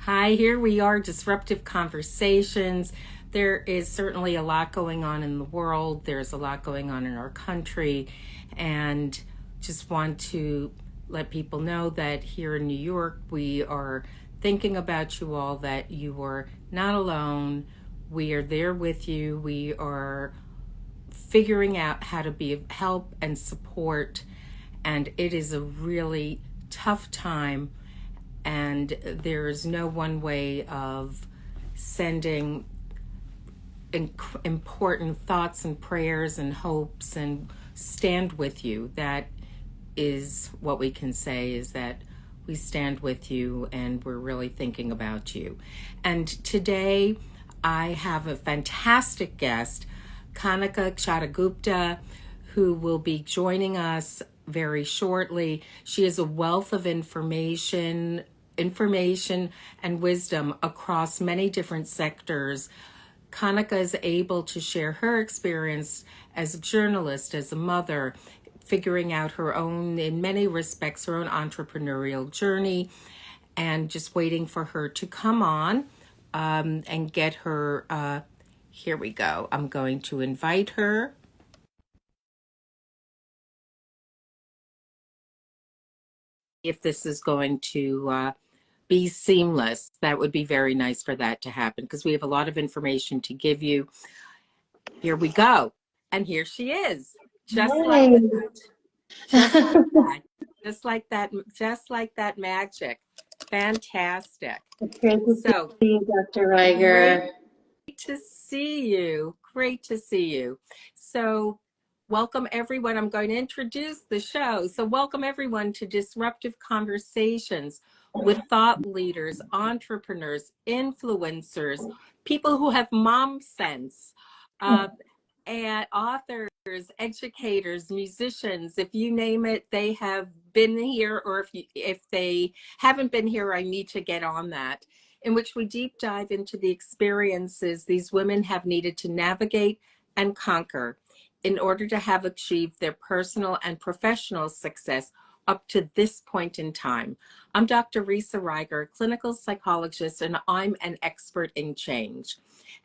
Hi, here we are, Disruptive Conversations. There is certainly a lot going on in the world. There's a lot going on in our country. And just want to let people know that here in New York, we are thinking about you all, that you are not alone. We are there with you. We are figuring out how to be of help and support. And it is a really tough time. And there is no one way of sending important thoughts and prayers and hopes and stand with you. That is what we can say, is that we stand with you and we're really thinking about you. And today I have a fantastic guest, Kanika Chadda Gupta, who will be joining us very shortly. She is a wealth of information and wisdom across many different sectors. Kanika is able to share her experience as a journalist, as a mother, figuring out her own, in many respects, her own entrepreneurial journey, and just waiting for her to come on and get her. Here we go. I'm going to invite her. If this is going to be seamless, that would be very nice for that to happen, because we have a lot of information to give you. Here we go. And here she is. Just like that. Just like that. Just like that. Just like that magic. Fantastic. It's great to see you, Dr. Riger. Great to see you. Great to see you. So welcome everyone. I'm going to introduce the show. So welcome everyone to Disruptive Conversations with thought leaders, entrepreneurs, influencers, people who have mom sense, and authors, educators, musicians. If you name it, they have been here, or if they haven't been here, I need to get on that. In which we deep dive into the experiences these women have needed to navigate and conquer in order to have achieved their personal and professional success up to this point in time. I'm Dr. Risa Riger, clinical psychologist, and I'm an expert in change.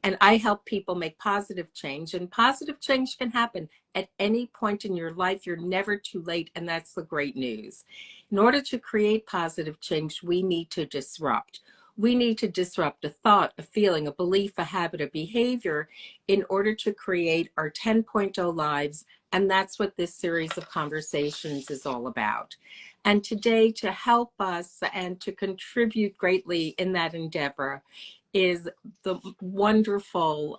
And I help people make positive change, and positive change can happen at any point in your life. You're never too late, and that's the great news. In order to create positive change, we need to disrupt. We need to disrupt a thought, a feeling, a belief, a habit, a behavior in order to create our 10.0 lives. And that's what this series of conversations is all about. And today, to help us and to contribute greatly in that endeavor is the wonderful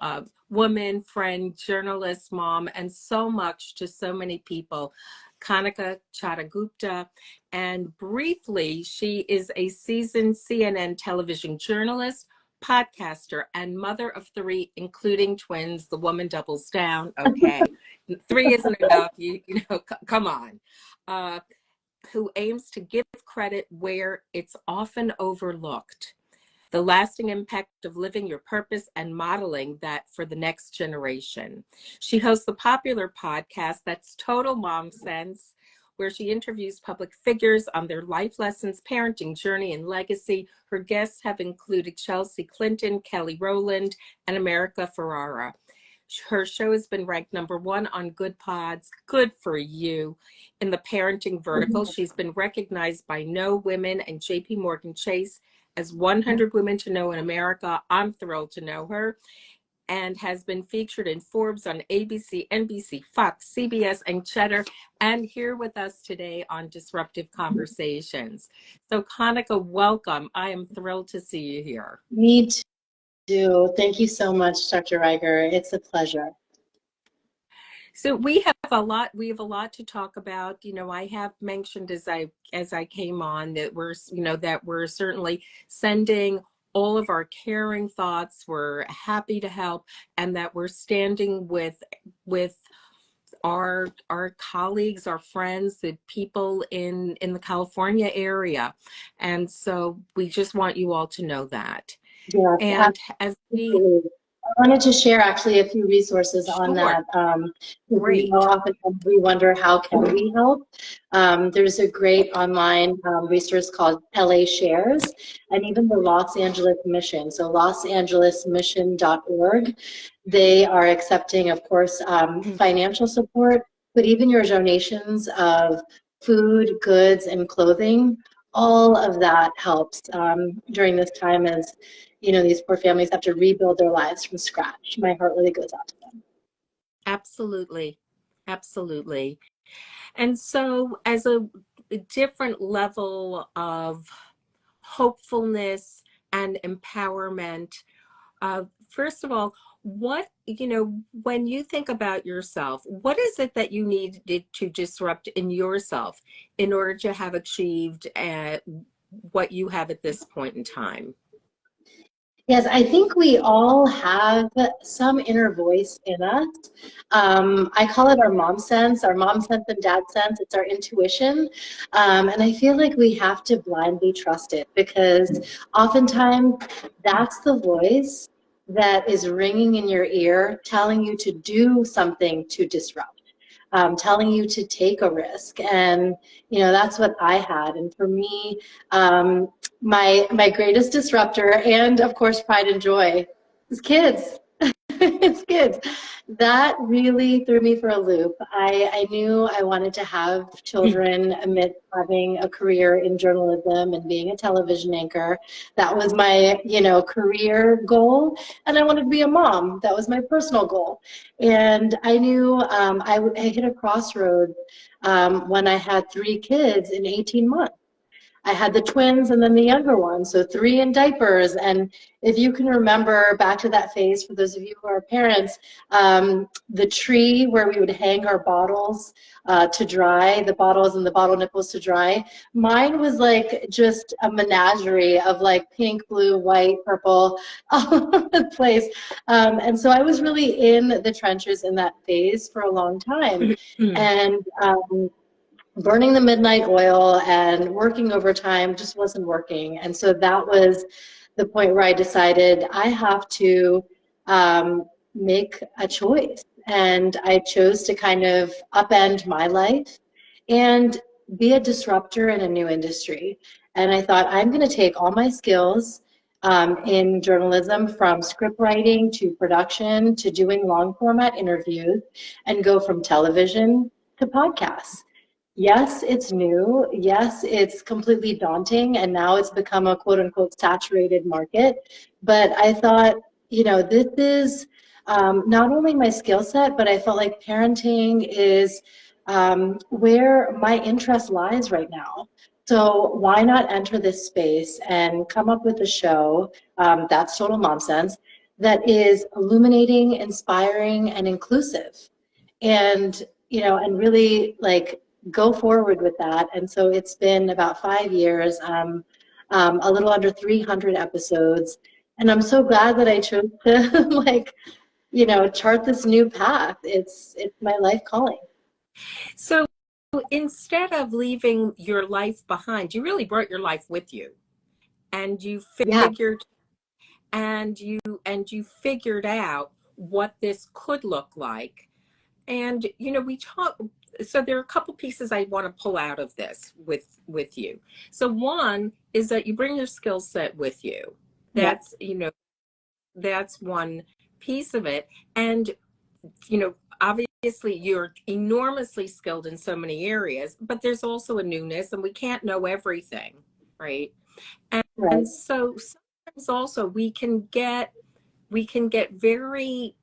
woman, friend, journalist, mom, and so much to so many people, Kanika Chadda Gupta. And briefly, she is a seasoned CNN television journalist, podcaster, and mother of 3, including twins. The woman doubles down. Okay, 3 isn't enough. You know, come on. Who aims to give credit where it's often overlooked. The lasting impact of living your purpose and modeling that for the next generation. She hosts the popular podcast That's Total Mom Sense, where she interviews public figures on their life lessons, parenting journey, and legacy. Her guests have included Chelsea Clinton, Kelly Rowland, and America Ferrara. Her show has been ranked #1 on Good Pods, good for you, in the parenting vertical. She's been recognized by No Women and JP Morgan Chase as 100 Women to Know in America. I'm thrilled to know her. And has been featured in Forbes, on ABC, NBC, Fox, CBS, and Cheddar, and here with us today on Disruptive Conversations. So Kanika, welcome. I am thrilled to see you here. Me too. Thank you so much, Dr. Riger. It's a pleasure. So we have a lot to talk about. You know, I have mentioned as I came on that we're certainly sending all of our caring thoughts. We're happy to help, and that we're standing with our colleagues, our friends, the people in the California area. And so we just want you all to know that. Yes, and as we wanted to share actually a few resources on Sure. that. You Great. know, often we wonder, how can we help? There's a great online resource called LA Shares, and even the Los Angeles Mission, so losangelesmission.org. They are accepting, of course, financial support, but even your donations of food, goods, and clothing, all of that helps during this time as, you know, these poor families have to rebuild their lives from scratch. My heart really goes out to them. Absolutely. Absolutely. And so, as a different level of hopefulness and empowerment, first of all, when you think about yourself, what is it that you needed to disrupt in yourself in order to have achieved what you have at this point in time? Yes, I think we all have some inner voice in us. I call it our mom sense and dad sense. It's our intuition. And I feel like we have to blindly trust it, because oftentimes that's the voice that is ringing in your ear, telling you to do something to disrupt, telling you to take a risk. And, you know, that's what I had. And for me, my greatest disruptor, and of course pride and joy, is kids. It's kids. That really threw me for a loop. I knew I wanted to have children amidst having a career in journalism and being a television anchor. That was my, you know, career goal. And I wanted to be a mom. That was my personal goal. And I knew I hit a crossroad when I had 3 kids in 18 months. I had the twins and then the younger one, so 3 in diapers. And if you can remember back to that phase, for those of you who are parents, the tree where we would hang our bottles to dry, the bottles and the bottle nipples to dry, mine was like just a menagerie of like pink, blue, white, purple, all over the place. And so I was really in the trenches in that phase for a long time. And burning the midnight oil and working overtime just wasn't working. And so that was the point where I decided I have to make a choice. And I chose to kind of upend my life and be a disruptor in a new industry. And I thought, I'm going to take all my skills in journalism, from script writing to production to doing long format interviews, and go from television to podcasts. Yes, it's new. Yes, it's completely daunting, and now it's become a quote unquote saturated market. But I thought, you know, this is not only my skill set, but I felt like parenting is where my interest lies right now. So why not enter this space and come up with a show, that's Total Mom Sense, that is illuminating, inspiring, and inclusive. And, you know, and really like go forward with that. And so it's been about 5 years, a little under 300 episodes. And I'm so glad that I chose to like, you know, chart this new path. It's my life calling. So instead of leaving your life behind, you really brought your life with you, and you Yeah, figured and you figured out what this could look like. And we talk, so there are a couple pieces I want to pull out of this with you. So one is that you bring your skill set with you. yeah, That's one piece of it. And obviously you're enormously skilled in so many areas, but there's also a newness, and we can't know everything, right? right. And so sometimes also we can get very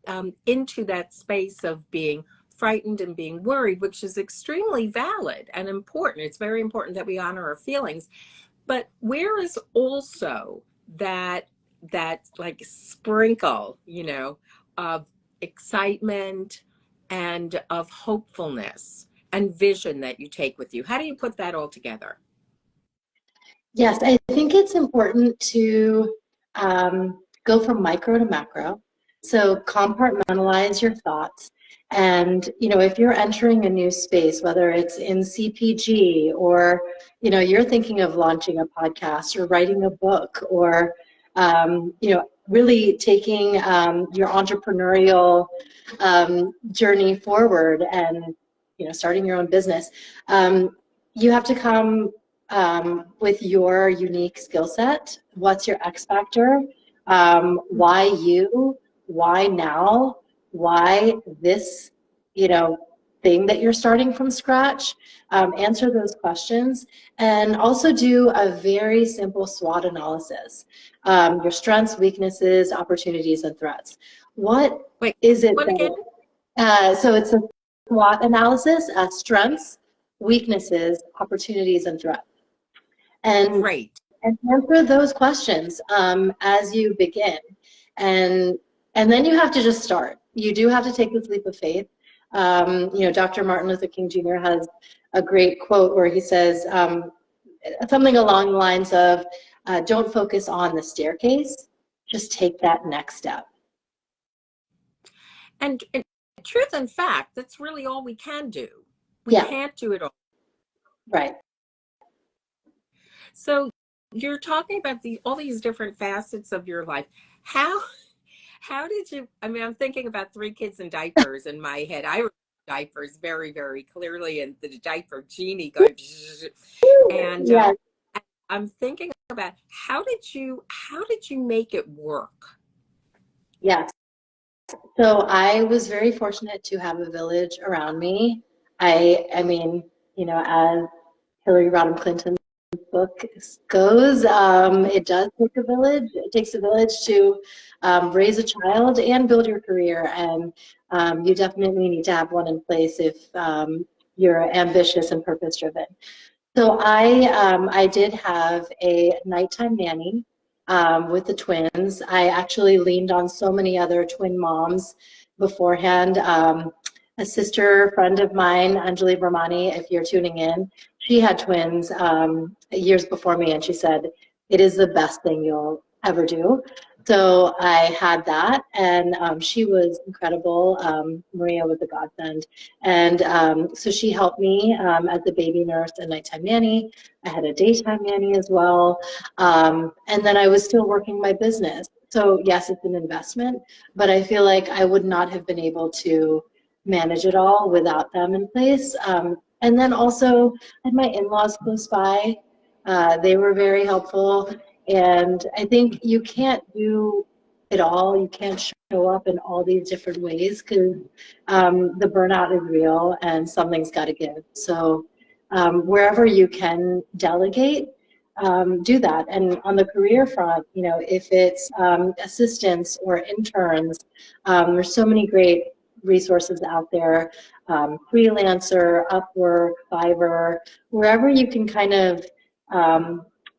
into that space of being frightened and being worried, which is extremely valid and important. It's very important that we honor our feelings. But where is also that like sprinkle, of excitement and of hopefulness and vision that you take with you? How do you put that all together? Yes, I think it's important to go from micro to macro. So compartmentalize your thoughts. And, you know, if you're entering a new space, whether it's in CPG, or, you're thinking of launching a podcast or writing a book, or, really taking your entrepreneurial journey forward and, you know, starting your own business, you have to come with your unique skill set. What's your X factor? Why you? Why now? Why this, you know, thing that you're starting from scratch? Answer those questions, and also do a very simple SWOT analysis. Your strengths, weaknesses, opportunities, and threats. What Wait, is it what again? so it's a SWOT analysis: strengths, weaknesses, opportunities, and threats. And Great. and answer those questions as you begin, and then you have to just start. You do have to take this leap of faith. You know, Dr. Martin Luther King Jr. has a great quote where he says something along the lines of, "Don't focus on the staircase, just take that next step." And truth and fact, that's really all we can do. We Yeah, can't do it all. right. So you're talking about all these different facets of your life. How how did you, I mean, I'm thinking about three kids in diapers in my head. I remember diapers very, very clearly, and the diaper genie going and Yeah, I'm thinking about how did you make it work? yeah. So I was very fortunate to have a village around me. I mean, you know, as Hillary Rodham Clinton's book goes, it does take a village. It takes a village to raise a child and build your career, and you definitely need to have one in place if you're ambitious and purpose-driven. So I did have a nighttime nanny with the twins. I actually leaned on so many other twin moms beforehand. A sister friend of mine, Anjali Brahmani, if you're tuning in, she had twins years before me, and she said, "It is the best thing you'll ever do." So I had that, and she was incredible. Maria was a godsend. And so she helped me as a baby nurse and nighttime nanny. I had a daytime nanny as well. And then I was still working my business. So yes, it's an investment, but I feel like I would not have been able to manage it all without them in place. And then also I had my in-laws close by. They were very helpful. And I think you can't do it all. You can't show up in all these different ways because the burnout is real and something's got to give. So wherever you can delegate, do that. And on the career front, you know, if it's assistants or interns, there's so many great resources out there. Freelancer, Upwork, Fiverr, wherever you can kind of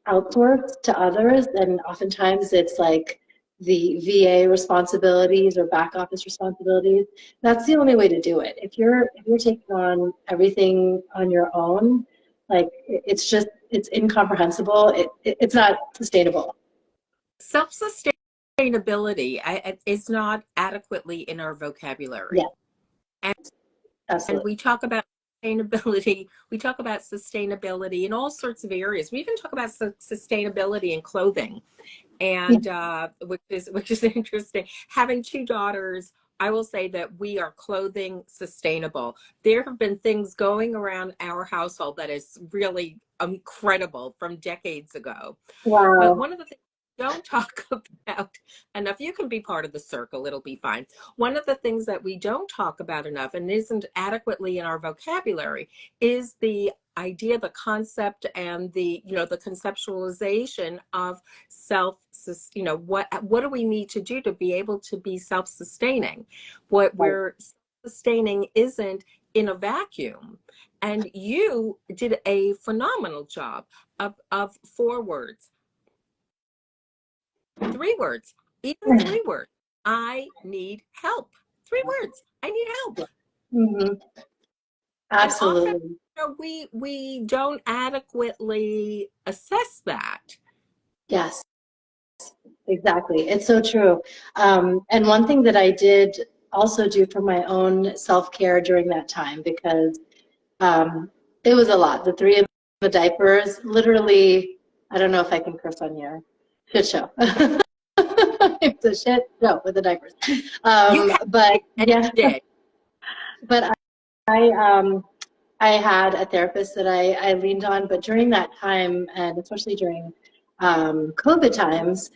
outsource to others, and oftentimes it's like the VA responsibilities or back office responsibilities. That's the only way to do it. If you're taking on everything on your own, like it's incomprehensible. It's not sustainable. Self-sustainability is not adequately in our vocabulary. Yeah, And absolutely. we talk about sustainability in all sorts of areas. We even talk about sustainability in clothing, Yeah, and which is interesting. Having two daughters, I will say that we are clothing sustainable. There have been things going around our household that is really incredible from decades ago. But wow. one of the things we don't talk about enough, you can be part of the circle, it'll be fine. One of the things that we don't talk about enough and isn't adequately in our vocabulary is the idea, the concept, and the conceptualization of self, what do we need to do to be able to be self-sustaining? What Right. we're sustaining isn't in a vacuum. And you did a phenomenal job of 4 words, 3 words, even 3 words. I need help. 3 words. I need help. Mm-hmm. And often, Absolutely. we don't adequately assess that. Yes, exactly. It's so true. And one thing that I did also do for my own self-care during that time, because um, it was a lot. The three of the diapers, literally, I don't know if I can curse on here. Shit show. It's a shit show with the diapers. You had But it, and yeah, you did. but I I had a therapist that I leaned on, but during that time, and especially during COVID times,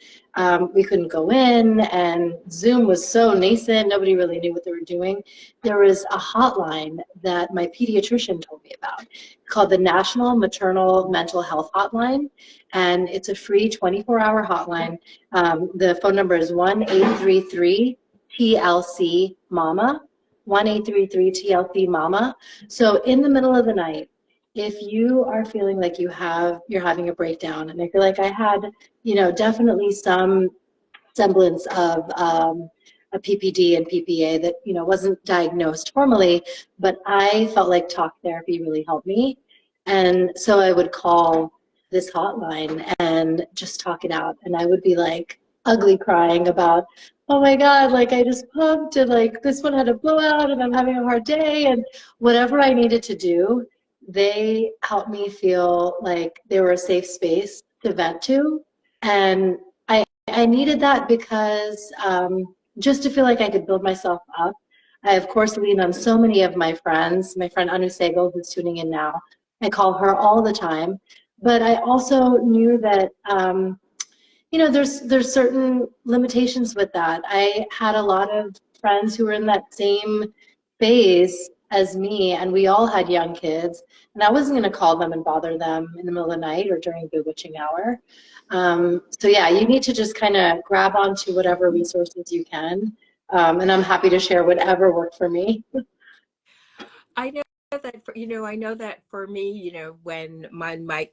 we couldn't go in, and Zoom was so nascent, nobody really knew what they were doing. There was a hotline that my pediatrician told me about called the National Maternal Mental Health Hotline, and it's a free 24-hour hotline. The phone number is 1-833-TLC-MAMA, 1-833-TLC-MAMA. So in the middle of the night, if you are feeling like you're having a breakdown, and I feel like I had, definitely some semblance of a PPD and PPA that, wasn't diagnosed formally, but I felt like talk therapy really helped me. And so I would call this hotline and just talk it out. And I would be like ugly crying about, oh my God, like I just pumped and like this one had a blowout and I'm having a hard day, and whatever I needed to do, they helped me feel like they were a safe space to vent to. And I needed that because just to feel like I could build myself up. I, of course, lean on so many of my friends. My friend Anu Sehgal, who's tuning in now, I call her all the time. But I also knew that, there's certain limitations with that. I had a lot of friends who were in that same phase as me, and we all had young kids, and I wasn't going to call them and bother them in the middle of the night or during bewitching hour. So yeah, you need to just kind of grab onto whatever resources you can, and I'm happy to share whatever worked for me. I know that I know that for me, when my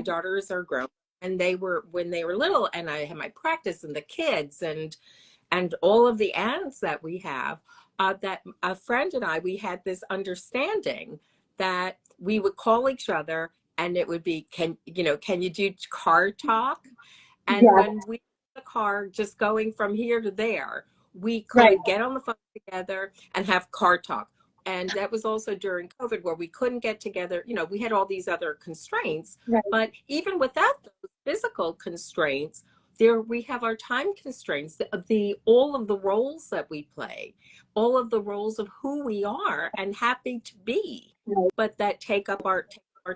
daughters are grown, and they were when they were little, and I had my practice and the kids and all of the aunts that we have, that a friend and we had this understanding that we would call each other, and it would be, can you do car talk? And Yeah, when we were in the car, just going from here to there, we right, could get on the phone together and have car talk. And that was also during COVID, where we couldn't get together. We had all these other constraints, right, but even without those physical constraints, there we have our time constraints, the all of the roles that we play, all of the roles of who we are and happy to be, right. but that take up our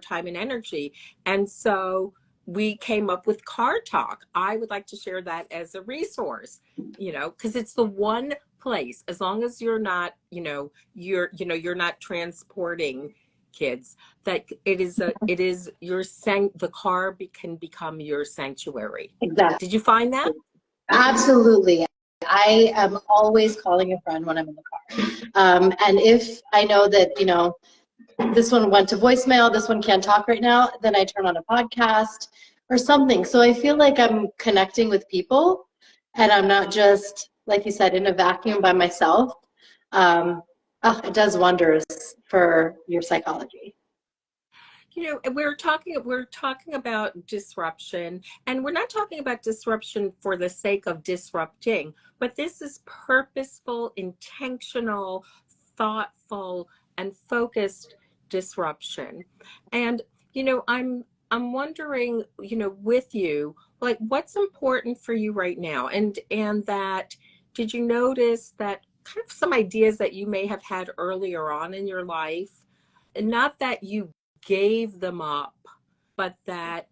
time and energy. And so we came up with car talk. I would like to share that as a resource, because it's the one place, as long as you're not, you're not transporting kids, that the car can become your sanctuary. Exactly. Did you find that? Absolutely. I am always calling a friend when I'm in the car. And if I know that, this one went to voicemail, this one can't talk right now, then I turn on a podcast or something. So I feel like I'm connecting with people, and I'm not just, like you said, in a vacuum by myself. It does wonders for your psychology. We're talking about disruption, and we're not talking about disruption for the sake of disrupting, but this is purposeful, intentional, thoughtful, and focused disruption. And I'm wondering, with you, like, what's important for you right now? And that, did you notice that kind of some ideas that you may have had earlier on in your life, and not that you gave them up, but that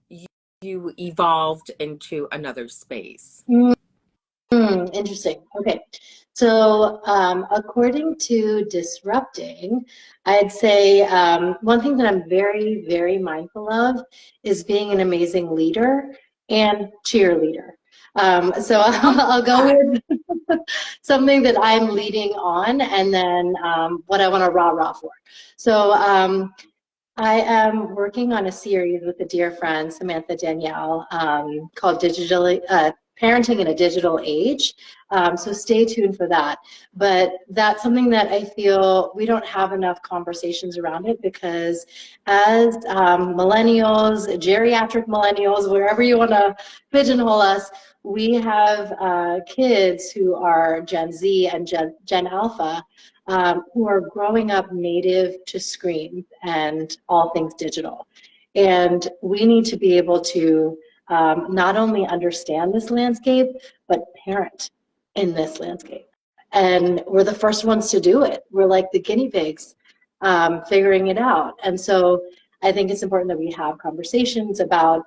you evolved into another space? Interesting. Okay. So, according to Disrupting, I'd say one thing that I'm very, very mindful of is being an amazing leader and cheerleader. So Oh, I'll go God. with something that I'm leading on, and then what I want to rah-rah for. So I am working on a series with a dear friend, Samantha Danielle, called Parenting in a Digital Age. So stay tuned for that. But that's something that I feel we don't have enough conversations around it, because as millennials, geriatric millennials, wherever you want to pigeonhole us, we have kids who are Gen Z and Gen Alpha, who are growing up native to screens and all things digital. And we need to be able to not only understand this landscape, but parent in this landscape. And we're the first ones to do it. We're like the guinea pigs, figuring it out. And so I think it's important that we have conversations about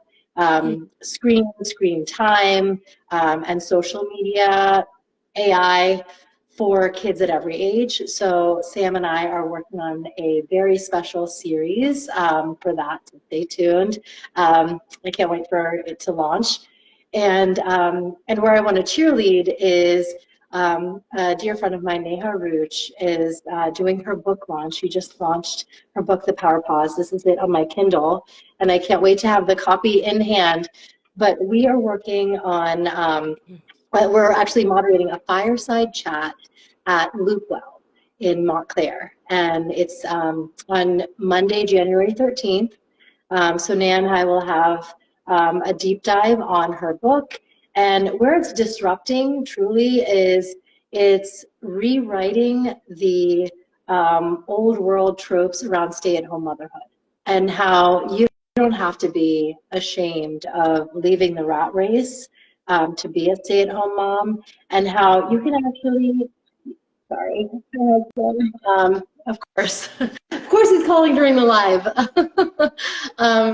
screen time, and social media, AI for kids at every age. So Sam and I are working on a very special series for that. So stay tuned. I can't wait for it to launch. And where I want to cheerlead is a dear friend of mine, Neha Rooch, is doing her book launch. She just launched her book, The Power Pause. This is it on my Kindle, and I can't wait to have the copy in hand. But we are working on, we're actually moderating a fireside chat at Loopwell in Montclair, and it's on Monday, January 13th. So Nan and I will have a deep dive on her book, and where it's disrupting truly is it's rewriting the old world tropes around stay-at-home motherhood, and how you don't have to be ashamed of leaving the rat race to be a stay-at-home mom, and how you can actually, sorry, of course. Of course he's calling during the live.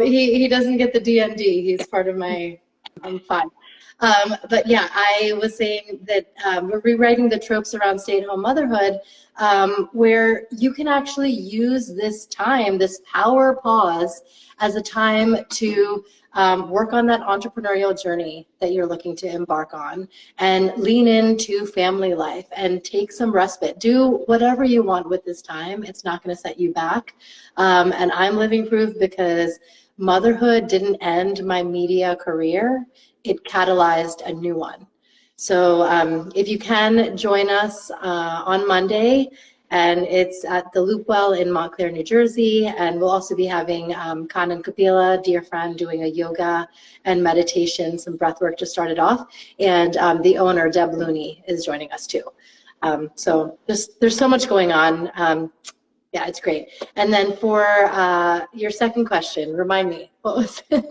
He doesn't get the DND. He's part of my, I'm fine. But yeah, I was saying that we're rewriting the tropes around stay-at-home motherhood, where you can actually use this time, this power pause, as a time to work on that entrepreneurial journey that you're looking to embark on, and lean into family life and take some respite. Do whatever you want with this time. It's not going to set you back. And I'm living proof, because motherhood didn't end my media career. It catalyzed a new one. So if you can join us on Monday, and it's at the Loopwell in Montclair, New Jersey, and we'll also be having Kanan Kapila, dear friend, doing a yoga and meditation, some breath work to start it off, and the owner, Deb Looney, is joining us too. So there's so much going on. Yeah, it's great. And then for your second question, remind me, what was it?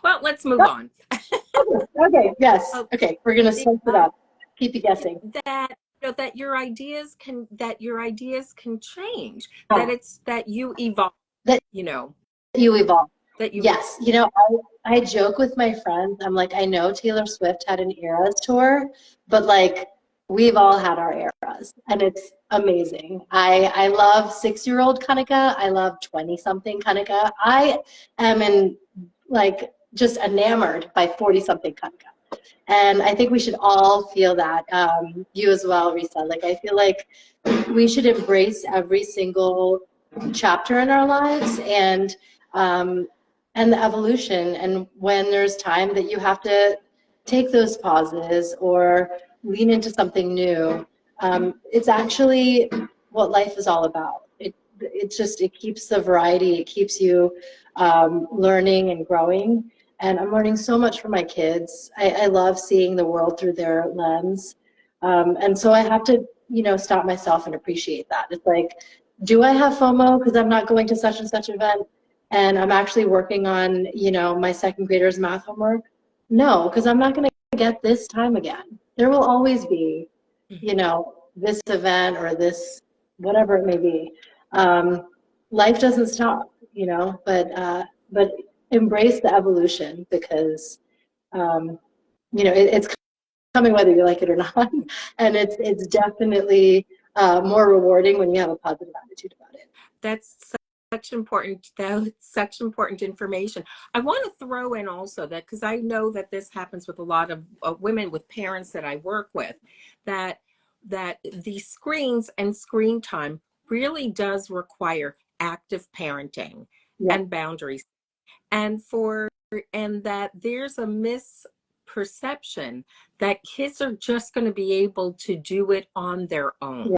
Well, let's move on. Okay, yes. Okay, we're gonna switch it up. Keep you guessing. That that your ideas can change. That it's that you evolve. That you evolve. That you yes. I joke with my friends. I'm like, I know Taylor Swift had an Eras tour, but like we've all had our eras, and it's amazing. I love 6-year-old Kanika. I love 20-something Kanika. I am just enamored by 40-something Kanika. And I think we should all feel that. You as well, Risa. Like, I feel like we should embrace every single chapter in our lives, and the evolution. And when there's time that you have to take those pauses or lean into something new, it's actually what life is all about. It keeps the variety. It keeps you learning and growing. And I'm learning so much from my kids. I love seeing the world through their lens. And so I have to, stop myself and appreciate that. It's like, do I have FOMO because I'm not going to such and such event, and I'm actually working on, my second grader's math homework? No, because I'm not going to get this time again. There will always be, this event or this, whatever it may be. Life doesn't stop, but embrace the evolution, because it's coming whether you like it or not, and it's definitely more rewarding when you have a positive attitude about it. That's such important information. I want to throw in also that, because I know that this happens with a lot of women, with parents that I work with, that the screens and screen time really does require active parenting and boundaries. And that there's a misperception that kids are just going to be able to do it on their own.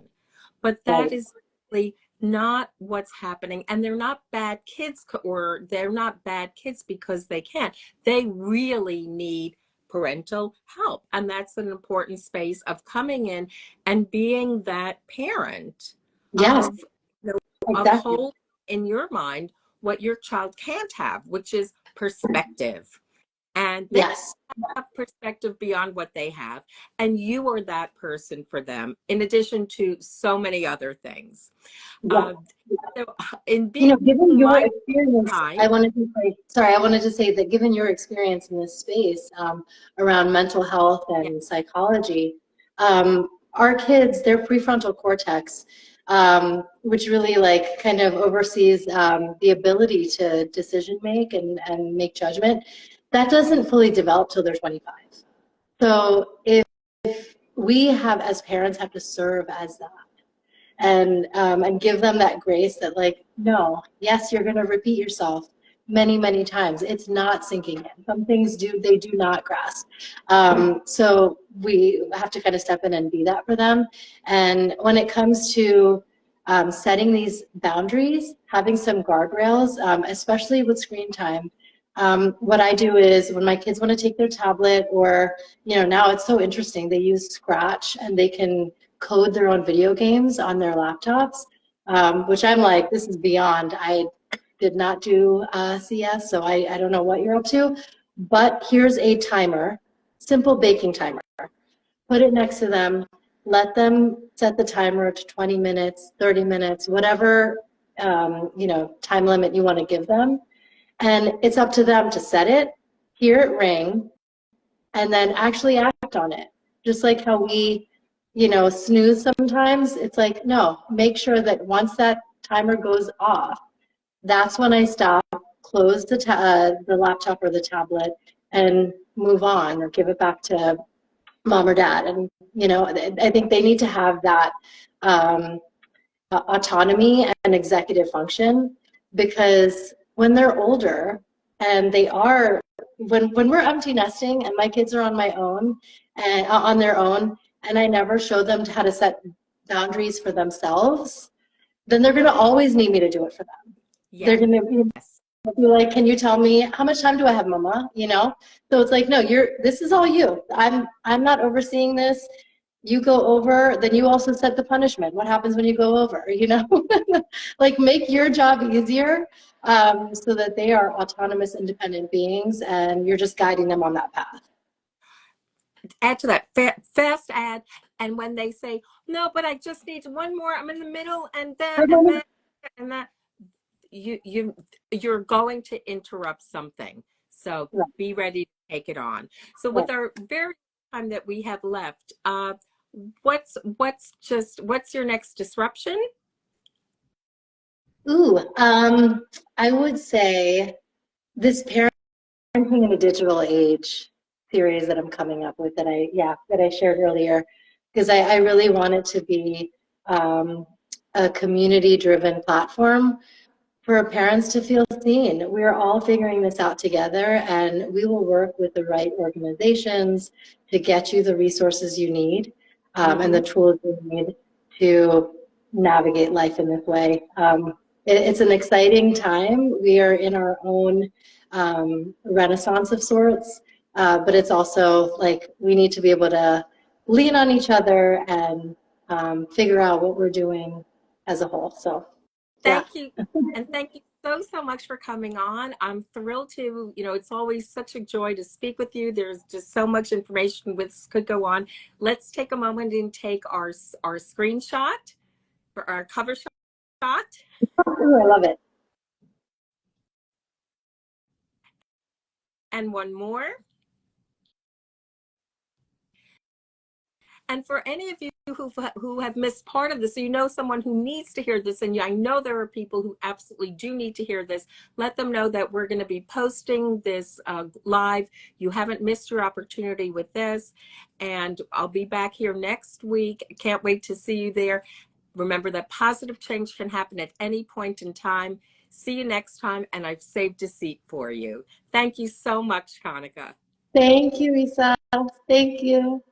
But that is really not what's happening. And they're not bad kids, or they're not bad kids because they can't. They really need parental help. And that's an important space of coming in and being that parent of holding in your mind what your child can't have, which is perspective. And they Yes. have perspective beyond what they have. And you are that person for them, in addition to so many other things. Yeah. So in You being know, given your my experience, time, I wanted to say, sorry, I wanted to say that given your experience in this space around mental health yeah, and psychology, our kids, their prefrontal cortex, which really like kind of oversees the ability to decision make and make judgment, that doesn't fully develop till they're 25. So if we have, as parents, have to serve as that and give them that grace that like, no, yes, you're going to repeat yourself many times. It's not sinking in. Some things they do not grasp. So we have to kind of step in and be that for them. And when it comes to setting these boundaries, having some guardrails, especially with screen time, what I do is when my kids want to take their tablet, or now it's so interesting, they use Scratch and they can code their own video games on their laptops, which I'm like, this is beyond. I did not do CS, so I don't know what you're up to. But here's a timer, simple baking timer. Put it next to them. Let them set the timer to 20 minutes, 30 minutes, whatever time limit you want to give them. And it's up to them to set it, hear it ring, and then actually act on it. Just like how we, snooze sometimes, it's like, no, make sure that once that timer goes off, that's when I stop, close the laptop or the tablet, and move on or give it back to mom or dad. And, I think they need to have that autonomy and executive function, because when they're older and they are, when we're empty nesting and my kids are on my own and on their own, and I never show them how to set boundaries for themselves, then they're going to always need me to do it for them. yes. They're going to be like, can you tell me how much time do I have, mama? So it's like, no, this is all you. I'm not overseeing this. You go over, then you also set the punishment. What happens when you go over? Like, make your job easier, so that they are autonomous, independent beings, and you're just guiding them on that path. Add to that, fast add. And when they say, no, but I just need one more, I'm in the middle, and then, and that, you're going to interrupt something. So be ready to take it on. So with our very time that we have left, what's your next disruption? Ooh, I would say this parenting in a digital age series that I'm coming up with, that I shared earlier, because I really want it to be a community-driven platform for parents to feel seen. We're all figuring this out together, and we will work with the right organizations to get you the resources you need, and the tools you need to navigate life in this way. It's an exciting time. We are in our own renaissance of sorts, but it's also like we need to be able to lean on each other and figure out what we're doing as a whole. So thank you. And thank you so much for coming on. I'm thrilled to, it's always such a joy to speak with you. There's just so much information could go on. Let's take a moment and take our screenshot for our cover shot. Ooh, I love it. And one more. And for any of you who have missed part of this, so someone who needs to hear this, and I know there are people who absolutely do need to hear this, let them know that we're going to be posting this live. You haven't missed your opportunity with this, and I'll be back here next week. Can't wait to see you there. Remember that positive change can happen at any point in time. See you next time, and I've saved a seat for you. Thank you so much, Kanika. Thank you, Isa. Thank you.